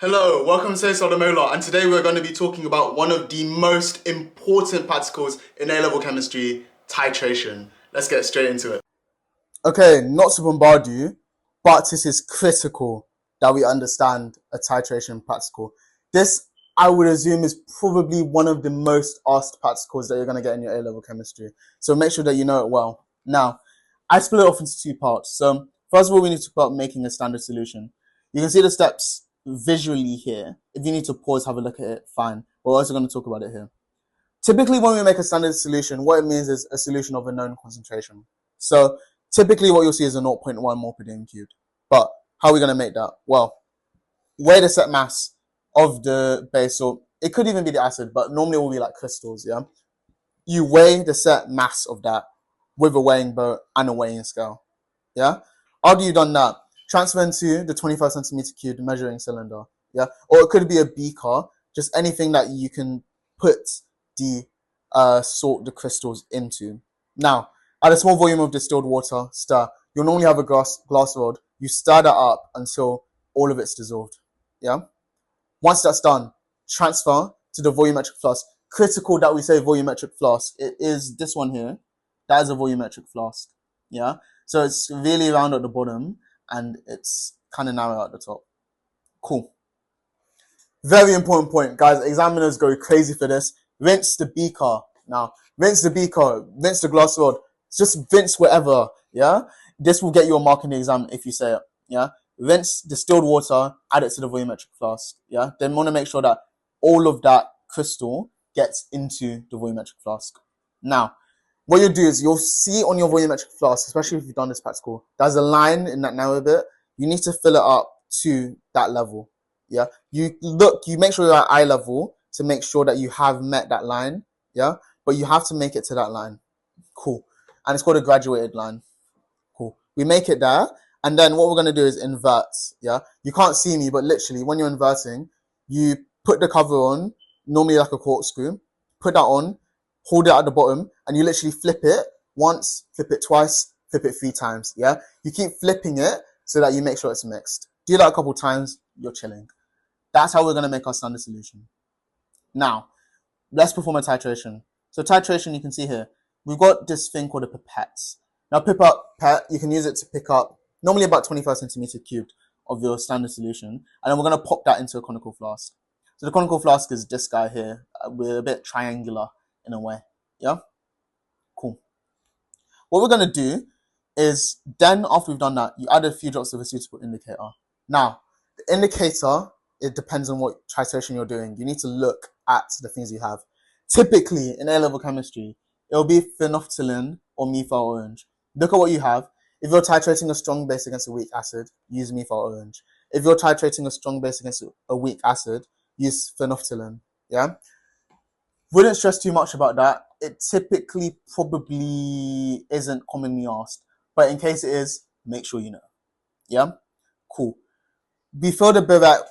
Hello, welcome to demola, and today we're going to be talking about one of the most important practicals in A-level chemistry, titration. Let's get straight into it. Okay, not to bombard you, but this is critical that we understand a titration practical. This, I would assume, is probably one of the most asked practicals that you're going to get in your A-level chemistry. So make sure that you know it well. Now, I split it off into two parts. So first of all, we need to talk about making a standard solution. You can see the steps visually here. If you need to pause, have a look at it, fine. We're also going to talk about it here. Typically, when we make a standard solution, what it means is a solution of a known concentration. So typically what you'll see is a 0.1 mole per dm cubed. But how are we going to make that? Well, weigh the set mass of the base. So it could even be the acid, but normally it will be like crystals, yeah? You weigh the set mass of that with a weighing boat and a weighing scale, yeah? After you've done that, transfer into the 25 centimeter cubed measuring cylinder, yeah? Or it could be a beaker, just anything that you can put the the crystals into. Now, add a small volume of distilled water, stir. You'll normally have a glass rod. You stir that up until all of it's dissolved, yeah? Once that's done, transfer to the volumetric flask. Critical that we say volumetric flask. It is this one here. That is a volumetric flask, yeah? So it's really round at the bottom and it's kind of narrow at the top. Cool. Very important point, guys. Examiners go crazy for this. Rinse the beaker. Now, rinse the beaker, rinse the glass rod. Just rinse whatever, yeah? This will get you a mark in the exam if you say it, yeah? Rinse distilled water, add it to the volumetric flask, yeah? Then want to make sure that all of that crystal gets into the volumetric flask. Now, what you'll do is you'll see on your volumetric flask, especially if you've done this practical, there's a line in that narrow bit. You need to fill it up to that level, yeah? You make sure you're at eye level to make sure that you have met that line, yeah? But you have to make it to that line. Cool. And it's called a graduated line. Cool. We make it there, and then what we're going to do is invert, yeah? You can't see me, but literally, when you're inverting, you put the cover on, normally like a corkscrew, put that on, hold it at the bottom, and you literally flip it once, flip it twice, flip it 3 times, yeah? You keep flipping it so that you make sure it's mixed. Do that a couple times, you're chilling. That's how we're going to make our standard solution. Now, let's perform a titration. So titration, you can see here, we've got this thing called a pipette. Now, pipette, you can use it to pick up normally about 25 centimeter cubed of your standard solution, and then we're going to pop that into a conical flask. So the conical flask is this guy here. We're a bit triangular in a way, yeah? Cool. What we're going to do is then, after we've done that, you add a few drops of a suitable indicator. Now, the indicator, it depends on what titration you're doing. You need to look at the things you have. Typically, in A-level chemistry, it'll be phenolphthalein or methyl orange. Look at what you have. If you're titrating a strong base against a weak acid, use methyl orange. If you're titrating a strong base against a weak acid, use phenolphthalein, yeah? Wouldn't stress too much about that. It typically probably isn't commonly asked, but in case it is, make sure you know, yeah? Cool. Before the bivette,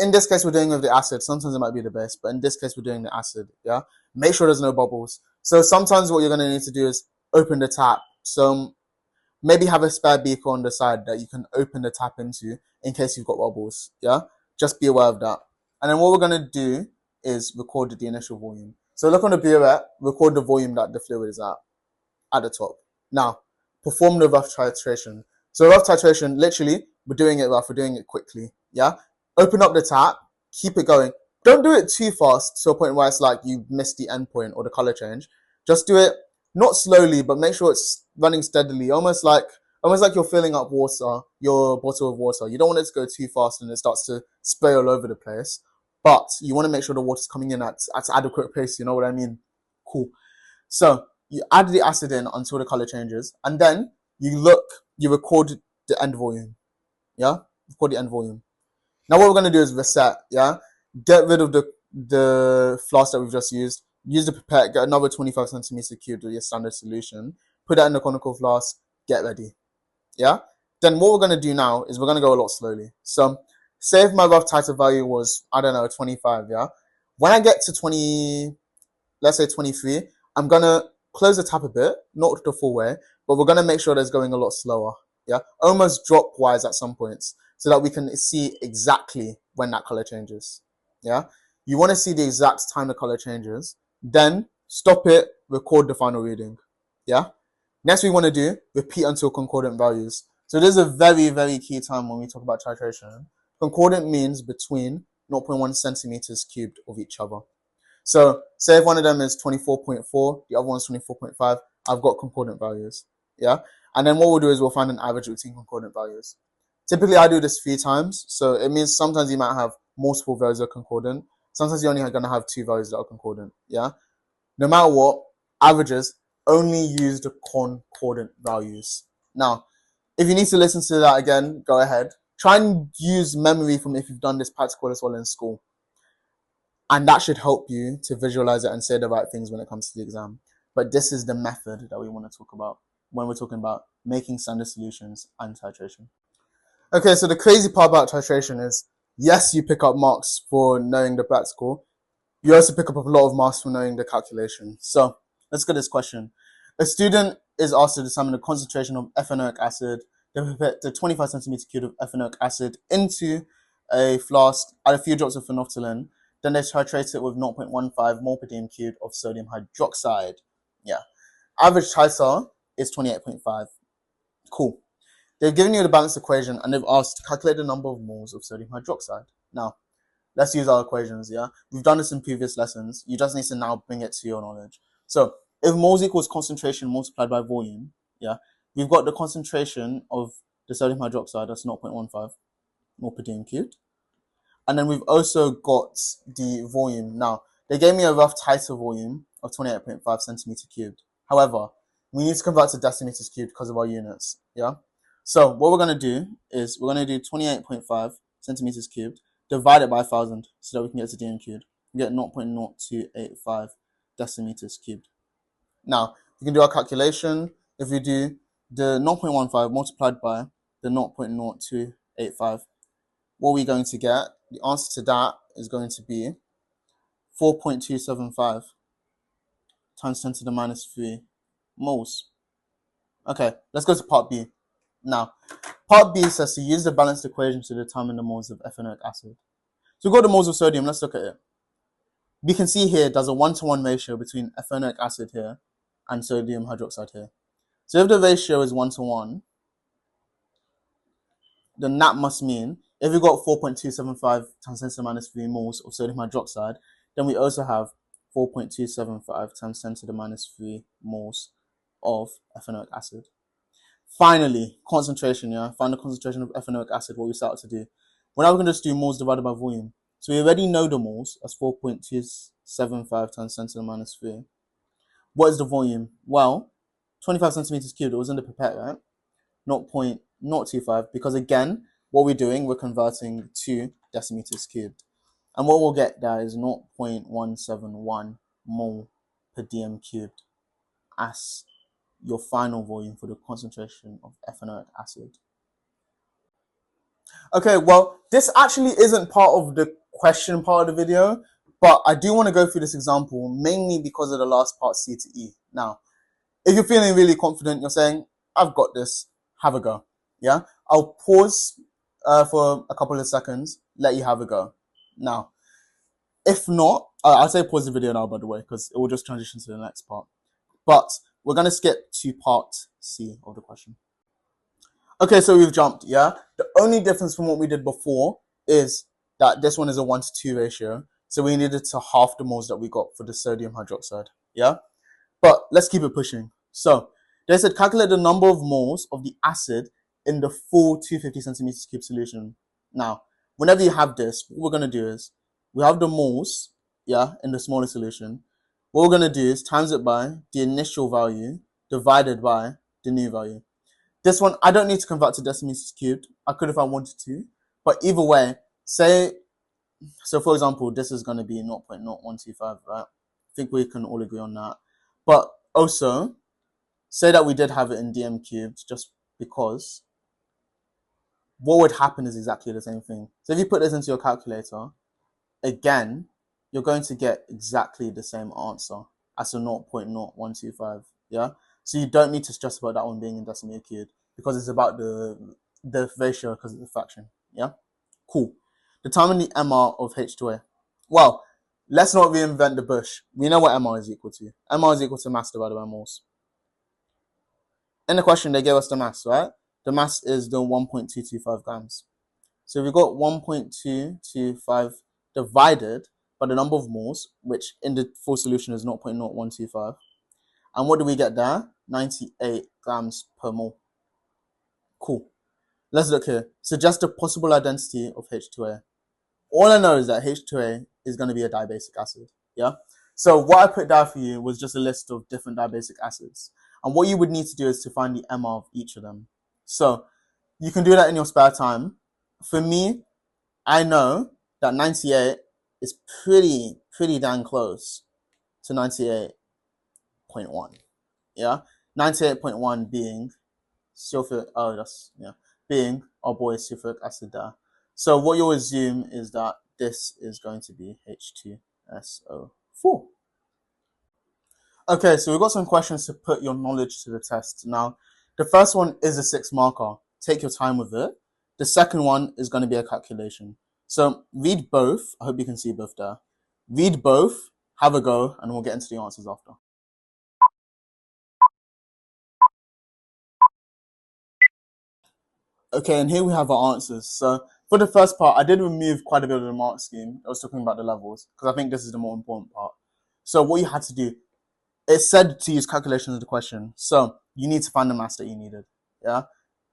in this case we're doing with the acid. Sometimes it might be the base, but in this case we're doing the acid, yeah? Make sure there's no bubbles. So sometimes what you're going to need to do is open the tap. So maybe have a spare beaker on the side that you can open the tap into in case you've got bubbles, yeah? Just be aware of that. And then what we're going to do is record the initial volume. So look on the bivette, record the volume that the fluid is at the top. Now, perform the rough titration. So rough titration, literally, we're doing it rough, we're doing it quickly, yeah? Open up the tap, keep it going. Don't do it too fast to a point where it's like you missed the end point or the color change. Just do it not slowly, but make sure it's running steadily, almost like you're filling up water, your bottle of water. You don't want it to go too fast and it starts to spray all over the place, but you want to make sure the water's coming in at adequate pace, you know what I mean? Cool. So you add the acid in until the color changes, and then you record the end volume, yeah? Record the end volume. Now what we're going to do is reset, yeah? Get rid of the flask that we've just used. Use the pipette, get another 25 centimeter cubed of your standard solution. Put that in the conical flask, get ready, yeah? Then what we're going to do now is we're going to go a lot slowly. So say if my rough titer value was, I don't know, 25, yeah? When I get to 20, let's say 23, I'm going to close the tap a bit, not the full way, but we're going to make sure that it's going a lot slower, yeah? Almost drop-wise at some points. so that we can see exactly when that color changes. Yeah, you want to see the exact time the color changes, then stop it, record the final reading. Yeah, next we want to do repeat until concordant values. So this is a very, very key time when we talk about titration. Concordant means between 0.1 centimeters cubed of each other. So say if one of them is 24.4, the other one's 24.5, I've got concordant values. Yeah. And then what we'll do is we'll find an average between concordant values. Typically I do this 3 times. So it means sometimes you might have multiple values that are concordant. Sometimes you're only going to have 2 values that are concordant. Yeah. No matter what, averages only use the concordant values. Now, if you need to listen to that again, go ahead. Try and use memory from if you've done this practical as well in school. And that should help you to visualize it and say the right things when it comes to the exam. But this is the method that we want to talk about when we're talking about making standard solutions and titration. Okay, so the crazy part about titration is, yes, you pick up marks for knowing the practical. You also pick up a lot of marks for knowing the calculation. So let's get this question. A student is asked to determine the concentration of ethanoic acid. They put the 25 centimeter cube of ethanoic acid into a flask, add a few drops of phenolphthalein, then they titrate it with 0.15 mole per dm cubed of sodium hydroxide. Yeah. Average titer is 28.5. Cool. They've given you the balanced equation and they've asked to calculate the number of moles of sodium hydroxide. Now, let's use our equations, yeah? We've done this in previous lessons. You just need to now bring it to your knowledge. So, if moles equals concentration multiplied by volume, yeah, we've got the concentration of the sodium hydroxide, that's 0.15 mole per dm cubed. And then we've also got the volume. Now, they gave me a rough titer volume of 28.5 centimeter cubed. However, we need to convert to decimeters cubed because of our units, yeah? So, what we're going to do is we're going to do 28.5 centimeters cubed divided by 1,000 so that we can get to dm cubed. We get 0.0285 decimeters cubed. Now, we can do our calculation. If we do the 0.15 multiplied by the 0.0285, what are we going to get? The answer to that is going to be 4.275 times 10 to the minus 3 moles. Okay, let's go to part B. Now, part B says to use the balanced equation to determine the moles of ethanoic acid. So we've got the moles of sodium, let's look at it. We can see here there's a 1-to-1 ratio between ethanoic acid here and sodium hydroxide here. So if the ratio is 1-to-1, then that must mean if we've got 4.275 times 10 to the minus 3 moles of sodium hydroxide, then we also have 4.275 times 10 to the minus 3 moles of ethanoic acid. Finally, concentration, yeah? Find the concentration of ethanoic acid, what we started to do. We're now going to just do moles divided by volume. So we already know the moles as 4.275 times 10 to the minus 3. What is the volume? Well, 25 centimeters cubed, it was in the pipette, right? 0.025, because again, what we're doing, we're converting to decimeters cubed. And what we'll get there is 0.171 mole per dm cubed as your final volume for the concentration of ethanoic acid. Okay, well, this actually isn't part of the question part of the video, but I do want to go through this example mainly because of the last part, C to E. Now, if you're feeling really confident, you're saying, I've got this, have a go. Yeah, I'll pause for a couple of seconds, let you have a go. Now, if not, I'll say pause the video now, by the way, because it will just transition to the next part. But we're going to skip to part C of the question. Okay, so we've jumped, yeah? The only difference from what we did before is that this one is a 1-to-2 ratio. So we needed to half the moles that we got for the sodium hydroxide, yeah? But let's keep it pushing. So they said calculate the number of moles of the acid in the full 250 centimeters cube solution. Now, whenever you have this, what we're going to do is we have the moles, yeah, in the smaller solution. What we're going to do is times it by the initial value divided by the new value. This one, I don't need to convert to decimeters cubed. I could if I wanted to. But either way, say, so for example, this is going to be 0.0125, right? I think we can all agree on that. But also, say that we did have it in dm cubed, just because what would happen is exactly the same thing. So if you put this into your calculator, again, you're going to get exactly the same answer as a 0.0125, yeah? So you don't need to stress about that one being in decimeter cubed because it's about the ratio because of the fraction, Yeah, cool. Determine the MR of H2A. Well, let's not reinvent the bush. We know what MR is equal to. MR is equal to mass divided by moles. In the question, they gave us the mass, right? The mass is the 1.225 grams. So we got 1.225 divided by the number of moles, which in the full solution is 0.0125. And what do we get there? 98 grams per mole. Cool. Let's look here. Suggest a possible identity of H2A. All I know is that H2A is going to be a dibasic acid. Yeah. So what I put down for you was just a list of different dibasic acids. And what you would need to do is to find the MR of each of them. So you can do that in your spare time. For me, I know that 98 is pretty damn close to 98.1. Yeah. 98.1 being sulfuric, being our boy sulfuric acid there. So what you'll assume is that this is going to be H2SO4. Okay, so we've got some questions to put your knowledge to the test. Now, the first one is a 6 marker. Take your time with it. The second one is going to be a calculation. So read both. I hope you can see both there. Read both, have a go, and we'll get into the answers after. Okay, and here we have our answers. So for the first part, I did remove quite a bit of the mark scheme. I was talking about the levels, because I think this is the more important part. So what you had to do, it said to use calculations of the question. So you need to find the mass that you needed. Yeah,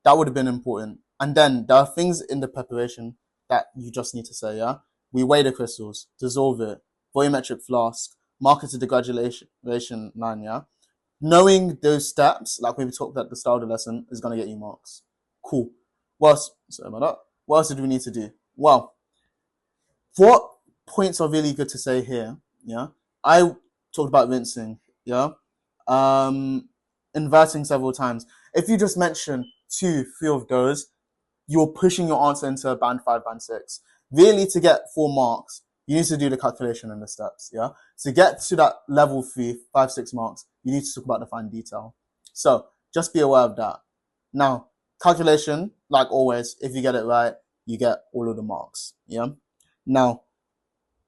that would have been important. And then there are things in the preparation that you just need to say. Yeah, we weigh the crystals, dissolve it, volumetric flask, mark it to the graduation line. Yeah, knowing those steps, like we talked at the start of the lesson, is going to get you marks. Cool. What else did we need to do? Well, what points are really good to say here? Yeah, I talked about rinsing. Yeah, inverting several times. If you just mention 2, 3 of those, you're pushing your answer into band 5, band 6. Really, to get 4 marks, you need to do the calculation and the steps. Yeah, to get to that level 3, 5, 6 marks, you need to talk about the fine detail. So just be aware of that. Now, calculation, like always, if you get it right, you get all of the marks. Yeah. Now,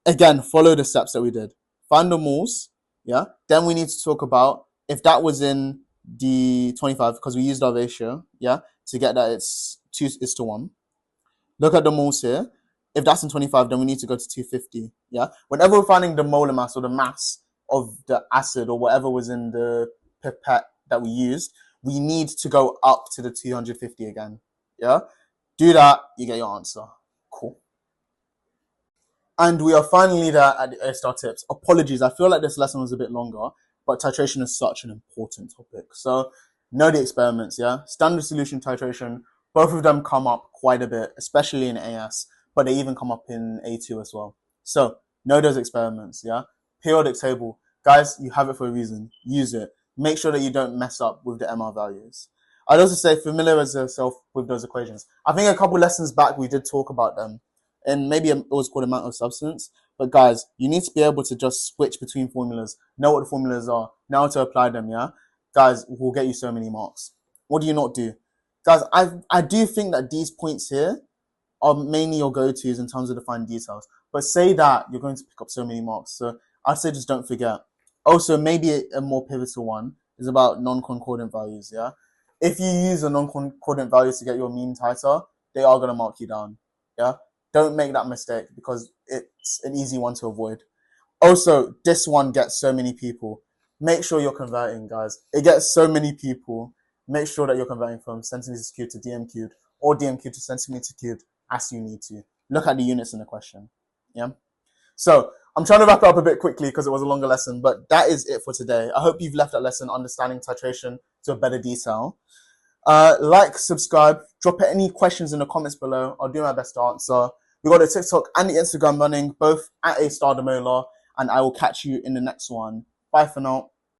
again, follow the steps that we did. Find the moles. Yeah. Then we need to talk about if that was in the 25, because we used our ratio. Yeah. To get that, it's 2:1. Look at the moles here. If that's in 25, then we need to go to 250. Yeah. Whenever we're finding the molar mass or the mass of the acid or whatever was in the pipette that we used, we need to go up to the 250 again. Yeah. Do that, you get your answer. Cool. And we are finally there at the A-star tips. Apologies, I feel like this lesson was a bit longer, but titration is such an important topic. So know the experiments, yeah? Standard solution titration, both of them come up quite a bit, especially in AS, but they even come up in A2 as well. So know those experiments, yeah? Periodic table. Guys, you have it for a reason. Use it. Make sure that you don't mess up with the MR values. I'd also say familiarize yourself with those equations. I think a couple lessons back we did talk about them, and maybe it was called amount of substance. But guys, you need to be able to just switch between formulas, know what the formulas are, know how to apply them, yeah? Guys, will get you so many marks. What do you not do? Guys, I do think that these points here are mainly your go-tos in terms of the fine details. But say that, you're going to pick up so many marks. So I'd say just don't forget. Also, maybe a more pivotal one is about non-concordant values, yeah? If you use a non-concordant values to get your mean tighter, they are going to mark you down, yeah? Don't make that mistake because it's an easy one to avoid. Also, this one gets so many people. Make sure you're converting, guys. It gets so many people. Make sure that you're converting from centimeters cubed to dm cubed or dm cubed to centimeter cubed as you need to. Look at the units in the question, yeah? So I'm trying to wrap it up a bit quickly because it was a longer lesson, but that is it for today. I hope you've left that lesson understanding titration to a better detail. Like, subscribe, drop any questions in the comments below. I'll do my best to answer. We've got the TikTok and the Instagram running, both at A Star Demola, and I will catch you in the next one. Bye for now.